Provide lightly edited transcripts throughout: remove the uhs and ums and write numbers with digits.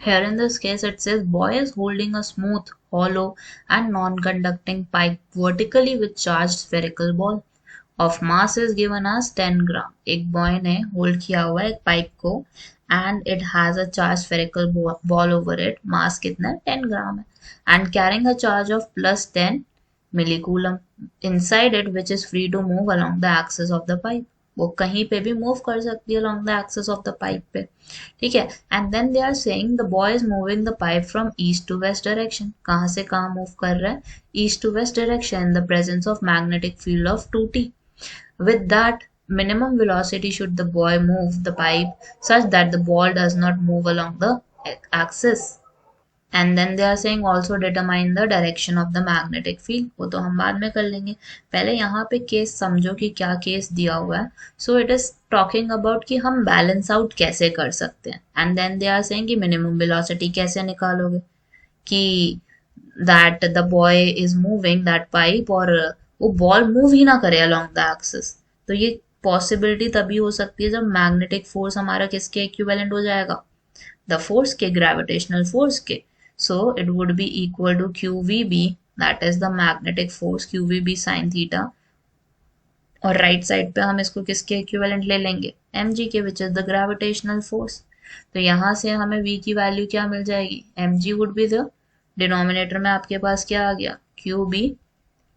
Here in this case it says boy is holding a smooth, hollow and non-conducting pipe vertically with charged spherical ball of mass is given as 10 gram. एक boy ने hold किया हुआ है एक pipe को and it has a charged spherical ball over it. मास कितना है 10 ग्राम है and carrying a charge of plus 10 millicoulomb inside it which is free to move along the axis of the pipe. वो कहीं पे भी मूव कर सकती है along the axis of the pipe पे, ठीक है. And then they are saying the boy is moving the pipe from east to west direction. कहाँ से कहाँ मूव कर रहा है? East to west direction in the presence of magnetic field of 2t. With that minimum velocity should the boy move the pipe such that the ball does not move along the axis. And then they are saying also determine the direction of the magnetic field. वो तो हम बाद में कर लेंगे, पहले यहाँ पे केस समझो कि क्या केस दिया हुआ है. So it is talking about कि हम बैलेंस आउट कैसे कर सकते हैं. And then they are saying कि मिनिमम वेलोसिटी कैसे निकालोगे, कि that the boy is moving that pipe और वो बॉल मूव ही ना करे अलोंग द एक्सिस. तो ये पॉसिबिलिटी तभी हो सकती है जब मैग्नेटिक फोर्स हमारा किसके इक्विवेलेंट हो जाएगा? द फोर्स के, ग्रेविटेशनल फोर्स के. So it would be equal to QVB, that is the magnetic force QVB sin theta. और राइट साइड पे हम इसको किसके इक्विवेलेंट ले लेंगे? mg के, which is the gravitational force. तो यहाँ से हमें v की वैल्यू क्या मिल जाएगी? mg would be the denominator में आपके पास क्या आ गया? QB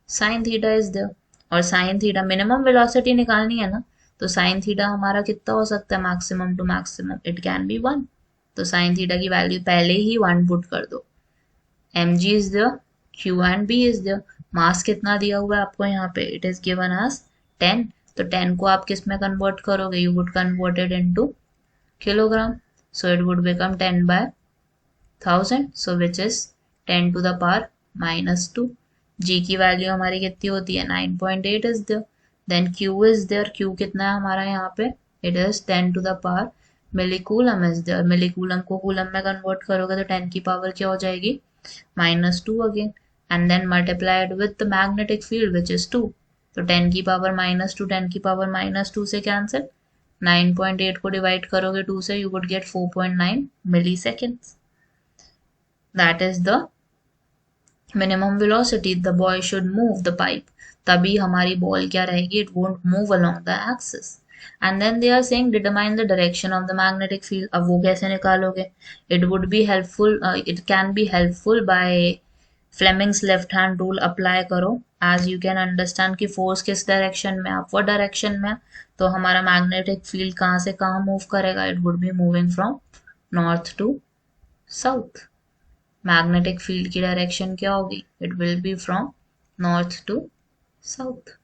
sin theta is the. और sin थीटा मिनिमम वेलोसिटी निकालनी है ना, तो sin थीटा हमारा कितना हो सकता है maximum to maximum? It can be 1. तो साइन थीटा की वैल्यू पहले ही 1 पुट कर दो. mg is the, q and b is the. Mass कितना दिया हुआ है आपको यहाँ पे? It is given as 10. तो 10 को आप किस में कन्वर्ट करोगे? You would convert it into kilogram. So it would become 10/1000. So which is 10 to the power -2. g की वैल्यू हमारी कितनी होती है? 9.8 is the. Then q is there. q कितना है हमारा यहाँ पे? It is 10 to the power millicoulomb is there. Millicoulomb को कूलम में कन्वर्ट करोगे तो 10 की पावर क्या हो जाएगी? -2 again. And then multiplied with the magnetic field which is 2. तो 10 की पावर -2, 10 की पावर -2 से कैंसिल. 9.8 को डिवाइड करोगे 2 से, you would get 4.9 milliseconds. That is the minimum velocity the boy should move the pipe. तभी हमारी बॉल क्या रहेगी? It won't move along the axis. And then they are saying determine the direction of the magnetic field. अब वो कैसे निकालोगे? It would be helpful, it can be helpful by Fleming's left hand rule apply करो. As you can understand कि force किस direction में, upward direction में, तो हमारा मैग्नेटिक फील्ड कहाँ से कहाँ मूव करेगा? It would be moving from north to south. Magnetic field की डायरेक्शन क्या होगी? It will be from north to south.